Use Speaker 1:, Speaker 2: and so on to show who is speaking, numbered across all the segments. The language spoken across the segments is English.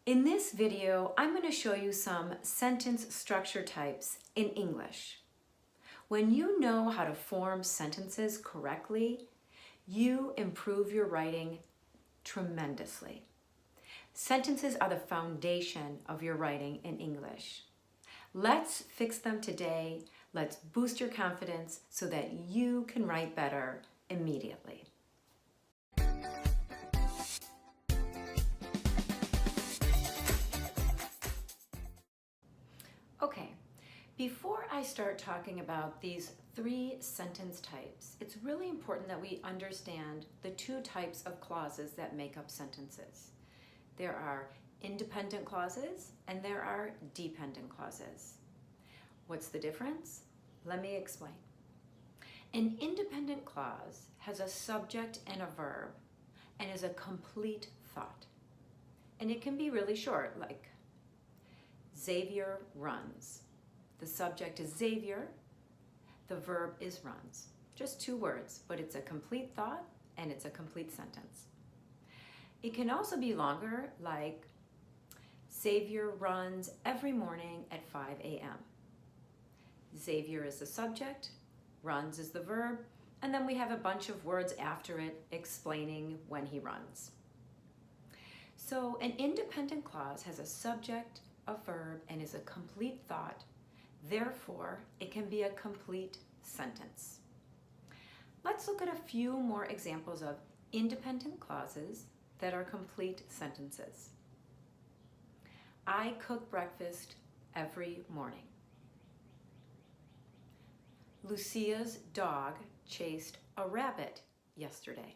Speaker 1: In this video, I'm going to show you some sentence structure types in English. When you know how to form sentences correctly, you improve your writing tremendously. Sentences are the foundation of your writing in English. Let's fix them today. Let's boost your confidence so that you can write better immediately. Okay, before I start talking about these 3 sentence types, it's really important that we understand the 2 types of clauses that make up sentences. There are independent clauses and there are dependent clauses. What's the difference? Let me explain. An independent clause has a subject and a verb and is a complete thought. And it can be really short, like Xavier runs. The subject is Xavier, the verb is runs. Just 2 words, but it's a complete thought and it's a complete sentence. It can also be longer, like Xavier runs every morning at 5 a.m. Xavier is the subject, runs is the verb, and then we have a bunch of words after it explaining when he runs. So an independent clause has a subject, a verb, and is a complete thought. Therefore, it can be a complete sentence. Let's look at a few more examples of independent clauses that are complete sentences. I cook breakfast every morning. Lucia's dog chased a rabbit yesterday.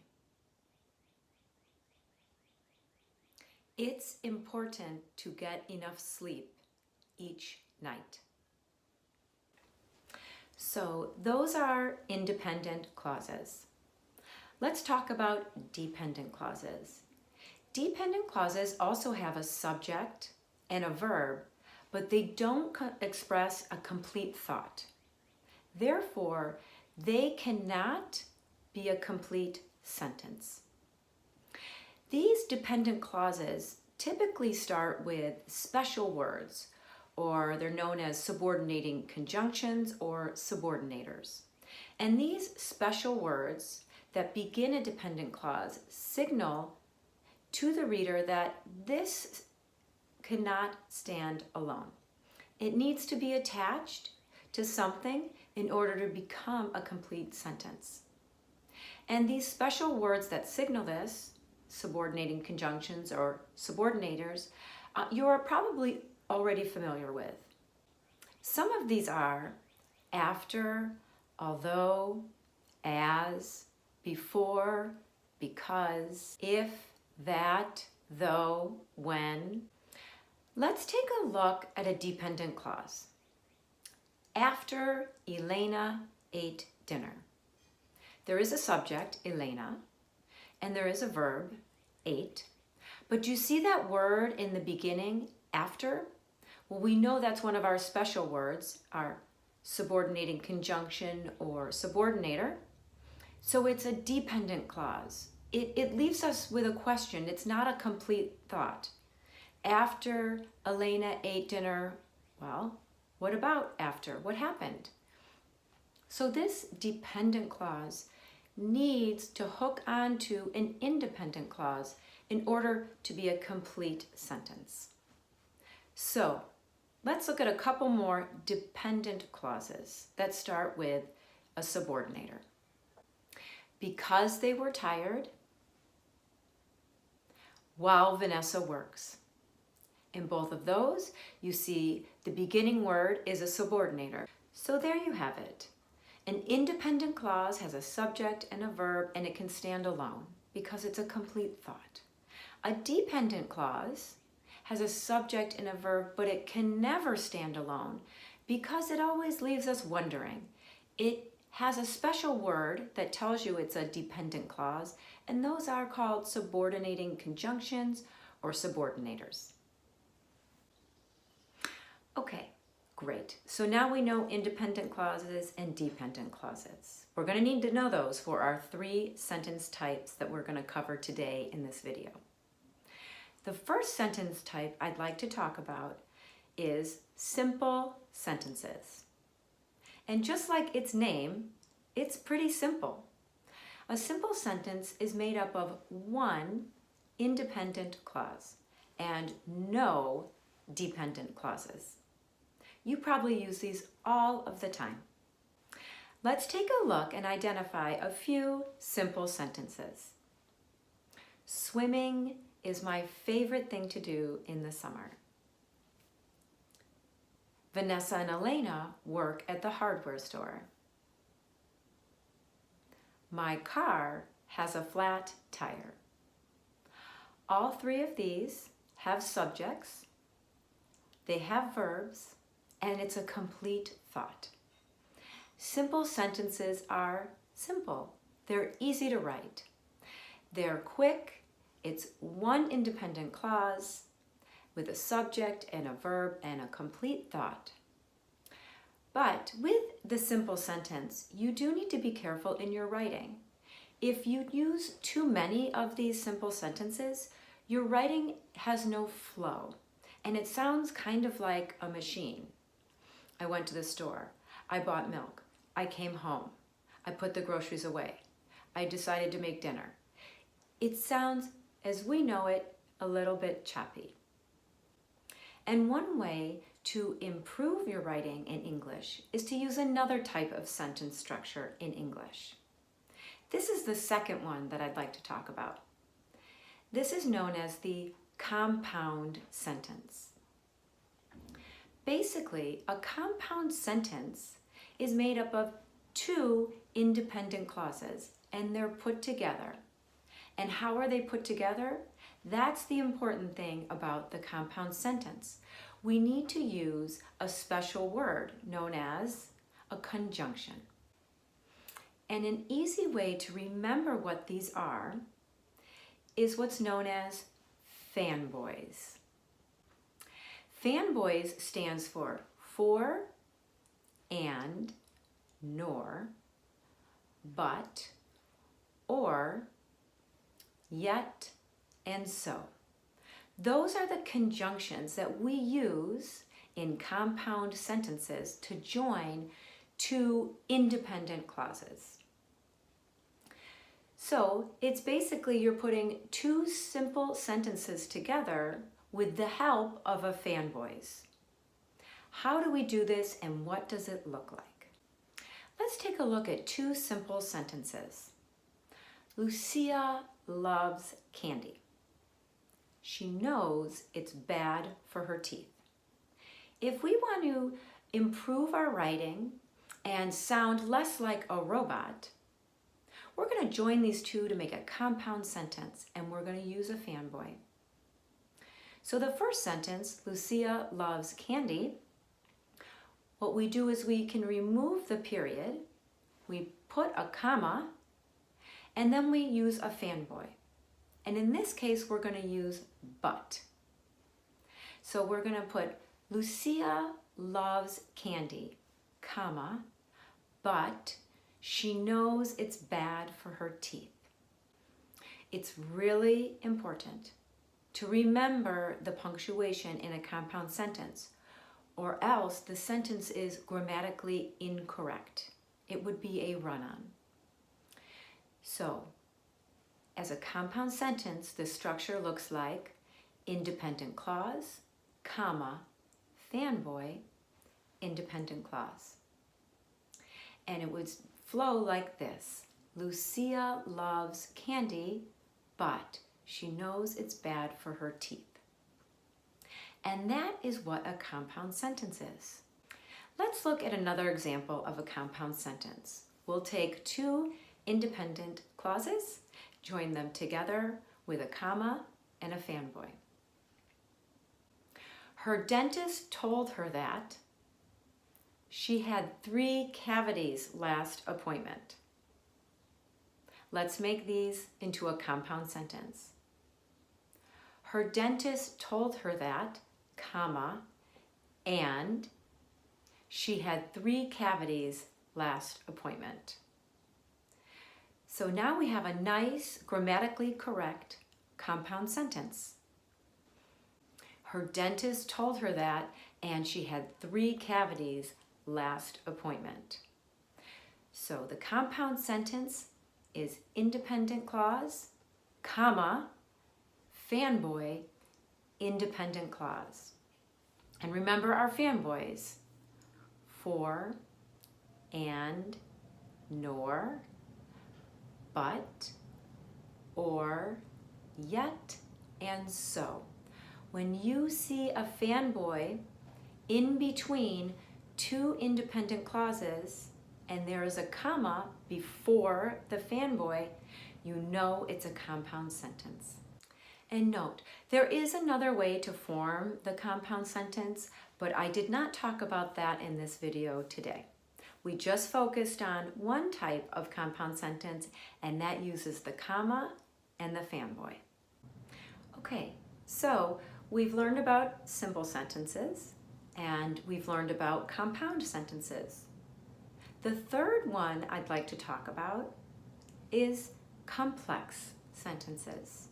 Speaker 1: It's important to get enough sleep each night. So those are independent clauses. Let's talk about dependent clauses. Dependent clauses also have a subject and a verb, but they don't express a complete thought. Therefore, they cannot be a complete sentence. These dependent clauses typically start with special words, or they're known as subordinating conjunctions or subordinators. And these special words that begin a dependent clause signal to the reader that this cannot stand alone. It needs to be attached to something in order to become a complete sentence. And these special words that signal this, subordinating conjunctions or subordinators, you are probably already familiar with. Some of these are after, although, as, before, because, if, that, though, when. Let's take a look at a dependent clause. After Elena ate dinner. There is a subject, Elena, and there is a verb, ate. But do you see that word in the beginning, after? Well, we know that's one of our special words, our subordinating conjunction or subordinator. So it's a dependent clause. It leaves us with a question. It's not a complete thought. After Elena ate dinner, well, what about after? What happened? So this dependent clause needs to hook onto an independent clause in order to be a complete sentence. So let's look at a couple more dependent clauses that start with a subordinator. Because they were tired, while Vanessa works. In both of those, you see the beginning word is a subordinator. So there you have it. An independent clause has a subject and a verb, and it can stand alone because it's a complete thought. A dependent clause has a subject and a verb, but it can never stand alone because it always leaves us wondering. It has a special word that tells you it's a dependent clause, and those are called subordinating conjunctions or subordinators. Okay, great. So now we know independent clauses and dependent clauses. We're going to need to know those for our 3 sentence types that we're going to cover today in this video. The first sentence type I'd like to talk about is simple sentences. And just like its name, it's pretty simple. A simple sentence is made up of one independent clause and no dependent clauses. You probably use these all of the time. Let's take a look and identify a few simple sentences. Swimming is my favorite thing to do in the summer. Vanessa and Elena work at the hardware store. My car has a flat tire. All three of these have subjects, they have verbs, and it's a complete thought. Simple sentences are simple. They're easy to write. They're quick. It's one independent clause with a subject and a verb and a complete thought. But with the simple sentence, you do need to be careful in your writing. If you use too many of these simple sentences, your writing has no flow, and it sounds kind of like a machine. I went to the store. I bought milk. I came home. I put the groceries away. I decided to make dinner. It sounds, as we know it, a little bit choppy. And one way to improve your writing in English is to use another type of sentence structure in English. This is the second one that I'd like to talk about. This is known as the compound sentence. Basically, a compound sentence is made up of two independent clauses, and they're put together. And how are they put together? That's the important thing about the compound sentence. We need to use a special word known as a conjunction. And an easy way to remember what these are is what's known as fanboys. Fanboys stands for and, nor, but, or, yet, and so. Those are the conjunctions that we use in compound sentences to join two independent clauses. So it's basically you're putting two simple sentences together with the help of a fanboys. How do we do this and what does it look like? Let's take a look at two simple sentences. Lucia loves candy. She knows it's bad for her teeth. If we want to improve our writing and sound less like a robot, we're going to join these two to make a compound sentence, and we're going to use a fanboy. So the first sentence, Lucia loves candy, what we do is we can remove the period, we put a comma, and then we use a fanboy. And in this case, we're going to use but. So we're going to put Lucia loves candy, comma, but she knows it's bad for her teeth. It's really important to remember the punctuation in a compound sentence, or else the sentence is grammatically incorrect. It would be a run-on. So, as a compound sentence, the structure looks like independent clause, comma, fanboy, independent clause. And it would flow like this. Lucia loves candy, but she knows it's bad for her teeth. And that is what a compound sentence is. Let's look at another example of a compound sentence. We'll take two independent clauses, join them together with a comma and a fanboy. Her dentist told her that she had 3 cavities last appointment. Let's make these into a compound sentence. Her dentist told her that, comma, and she had 3 cavities last appointment. So now we have a nice, grammatically correct compound sentence. Her dentist told her that, and she had 3 cavities last appointment. So the compound sentence is independent clause, comma, fanboy, independent clause. And remember our fanboys: for, and, nor, but, or, yet, and so. When you see a fanboy in between 2 independent clauses and there is a comma before the fanboy, you know it's a compound sentence. And note, there is another way to form the compound sentence, but I did not talk about that in this video today. We just focused on one type of compound sentence, and that uses the comma and the fanboy. Okay, so we've learned about simple sentences, and we've learned about compound sentences. The third one I'd like to talk about is complex sentences.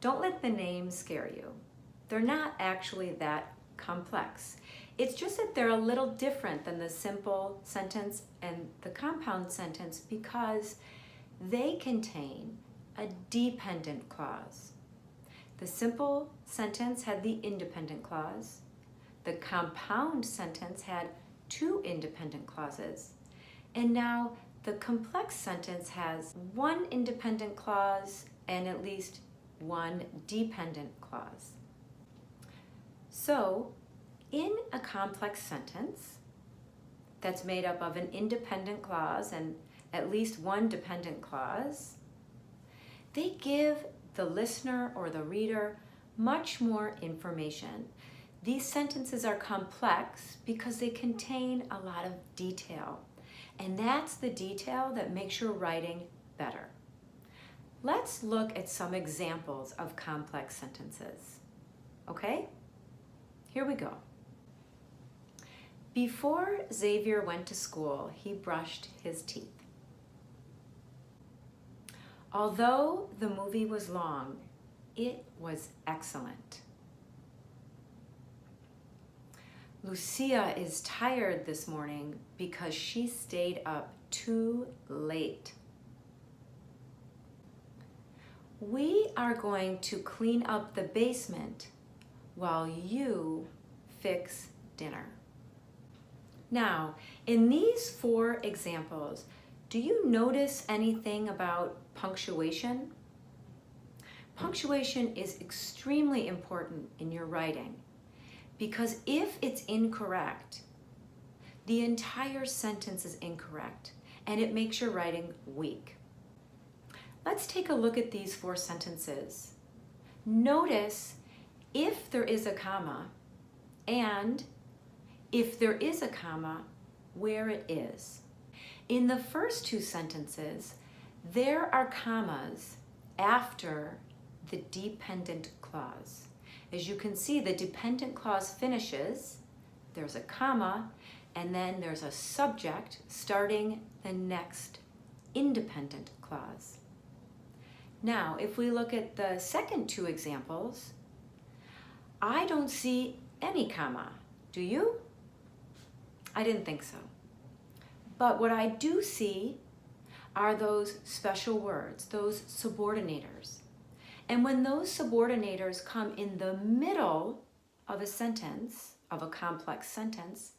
Speaker 1: Don't let the name scare you. They're not actually that complex. It's just that they're a little different than the simple sentence and the compound sentence because they contain a dependent clause. The simple sentence had the independent clause. The compound sentence had 2 independent clauses. And now the complex sentence has 1 independent clause and at least 1 dependent clause. So, in a complex sentence that's made up of an independent clause and at least 1 dependent clause, they give the listener or the reader much more information. These sentences are complex because they contain a lot of detail, and that's the detail that makes your writing better. Let's look at some examples of complex sentences. Okay? Here we go. Before Xavier went to school, he brushed his teeth. Although the movie was long, it was excellent. Lucia is tired this morning because she stayed up too late. We are going to clean up the basement while you fix dinner. Now, in these 4 examples, do you notice anything about punctuation? Punctuation is extremely important in your writing because if it's incorrect, the entire sentence is incorrect and it makes your writing weak. Let's take a look at these 4 sentences. Notice if there is a comma and if there is a comma, where it is. In the first 2 sentences, there are commas after the dependent clause. As you can see, the dependent clause finishes, there's a comma, and then there's a subject starting the next independent clause. Now, if we look at the second 2 examples, I don't see any comma. Do you? I didn't think so. But what I do see are those special words, those subordinators. And when those subordinators come in the middle of a sentence, of a complex sentence,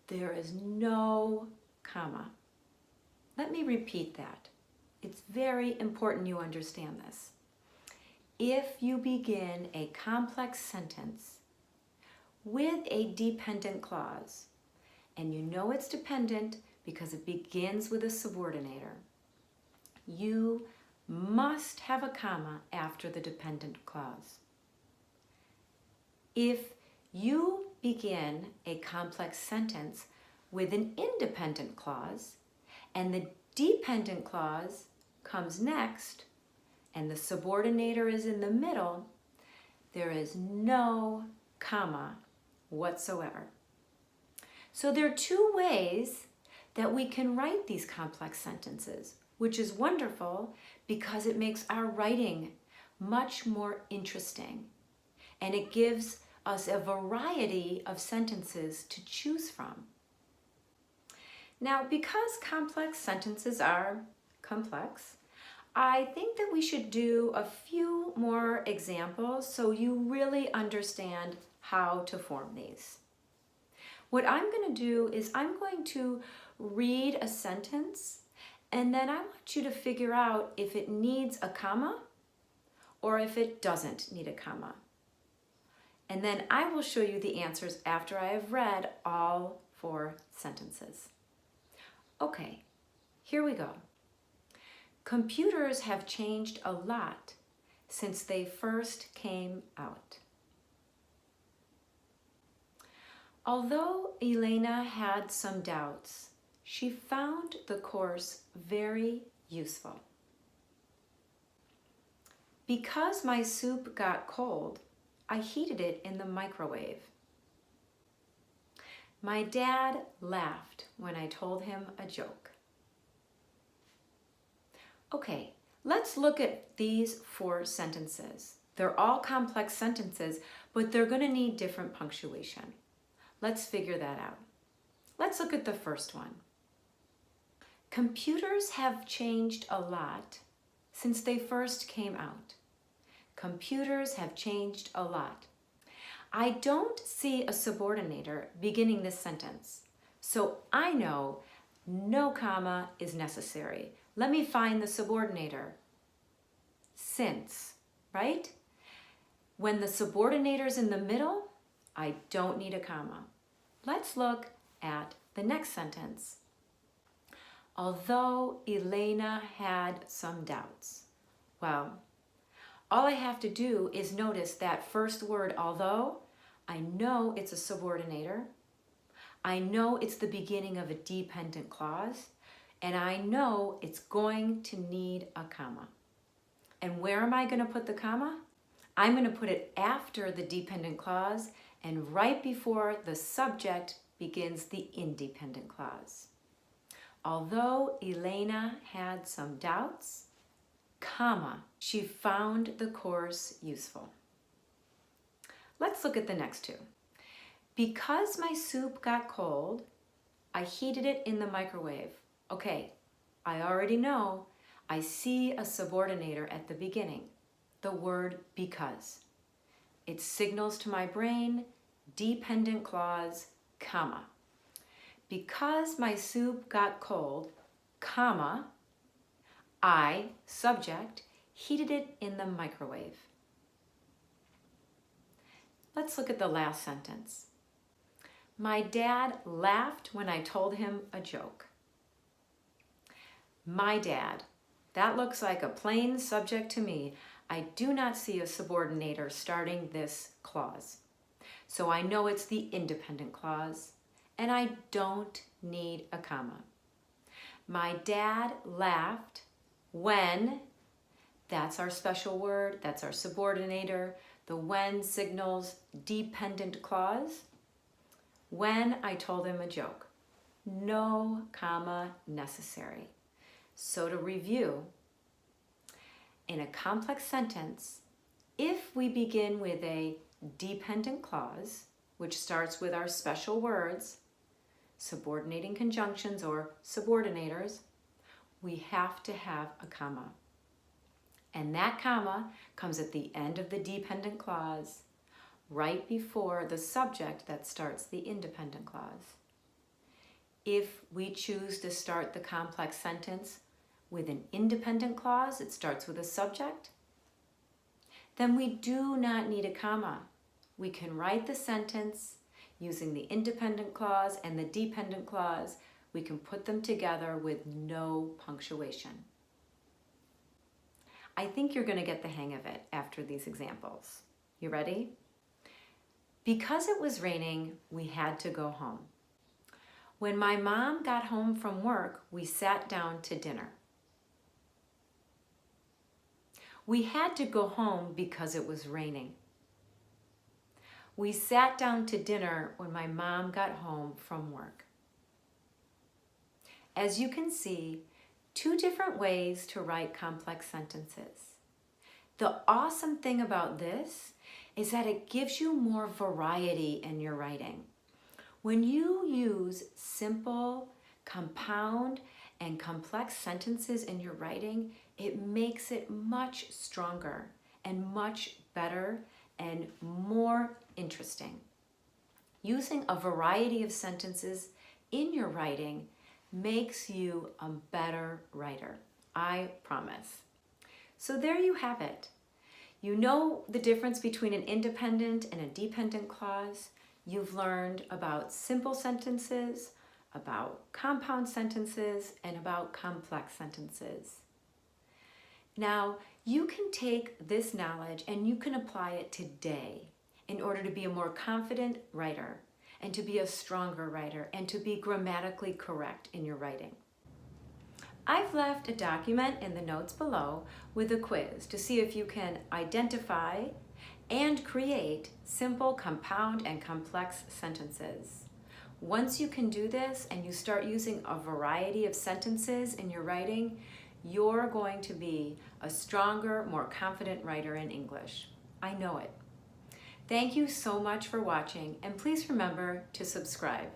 Speaker 1: there is no comma. Let me repeat that. It's very important you understand this. If you begin a complex sentence with a dependent clause, and you know it's dependent because it begins with a subordinator, you must have a comma after the dependent clause. If you begin a complex sentence with an independent clause and the dependent clause comes next and the subordinator is in the middle, there is no comma whatsoever. So there are 2 ways that we can write these complex sentences, which is wonderful because it makes our writing much more interesting. and it gives us a variety of sentences to choose from. Now, because complex sentences are complex, I think that we should do a few more examples so you really understand how to form these. What I'm going to do is I'm going to read a sentence, and then I want you to figure out if it needs a comma or if it doesn't need a comma. And then I will show you the answers after I have read all 4 sentences. Okay, here we go. Computers have changed a lot since they first came out. Although Elena had some doubts, she found the course very useful. Because my soup got cold, I heated it in the microwave. My dad laughed when I told him a joke. Okay, let's look at these 4 sentences. They're all complex sentences, but they're going to need different punctuation. Let's figure that out. Let's look at the first one. Computers have changed a lot since they first came out. Computers have changed a lot. I don't see a subordinator beginning this sentence, so I know no comma is necessary. Let me find the subordinator. Since, right? When the subordinator's in the middle, I don't need a comma. Let's look at the next sentence. Although Elena had some doubts. Well, all I have to do is notice that first word, although. I know it's a subordinator. I know it's the beginning of a dependent clause. And I know it's going to need a comma. And where am I going to put the comma? I'm going to put it after the dependent clause and right before the subject begins the independent clause. Although Elena had some doubts, comma, she found the course useful. Let's look at the next 2. Because my soup got cold, I heated it in the microwave. Okay, I already know I see a subordinator at the beginning, the word because. It signals to my brain, dependent clause, comma. Because my soup got cold, comma, I, subject, heated it in the microwave. Let's look at the last sentence. My dad laughed when I told him a joke. My dad. That looks like a plain subject to me. I do not see a subordinator starting this clause. So I know it's the independent clause, and I don't need a comma. My dad laughed when, that's our special word, that's our subordinator. The when signals dependent clause. When I told him a joke. No comma necessary. So to review, in a complex sentence, if we begin with a dependent clause, which starts with our special words, subordinating conjunctions or subordinators, we have to have a comma. And that comma comes at the end of the dependent clause, right before the subject that starts the independent clause. If we choose to start the complex sentence with an independent clause, it starts with a subject, then we do not need a comma. We can write the sentence using the independent clause and the dependent clause. We can put them together with no punctuation. I think you're going to get the hang of it after these examples. You ready? Because it was raining, we had to go home. When my mom got home from work, we sat down to dinner. We had to go home because it was raining. We sat down to dinner when my mom got home from work. As you can see, 2 different ways to write complex sentences. The awesome thing about this is that it gives you more variety in your writing. When you use simple, compound, and complex sentences in your writing, it makes it much stronger and much better and more interesting. Using a variety of sentences in your writing makes you a better writer. I promise. So there you have it. You know the difference between an independent and a dependent clause. You've learned about simple sentences, about compound sentences, and about complex sentences. Now, you can take this knowledge and you can apply it today in order to be a more confident writer and to be a stronger writer and to be grammatically correct in your writing. I've left a document in the notes below with a quiz to see if you can identify and create simple, compound, and complex sentences. Once you can do this and you start using a variety of sentences in your writing, you're going to be a stronger, more confident writer in English. I know it. Thank you so much for watching, and please remember to subscribe.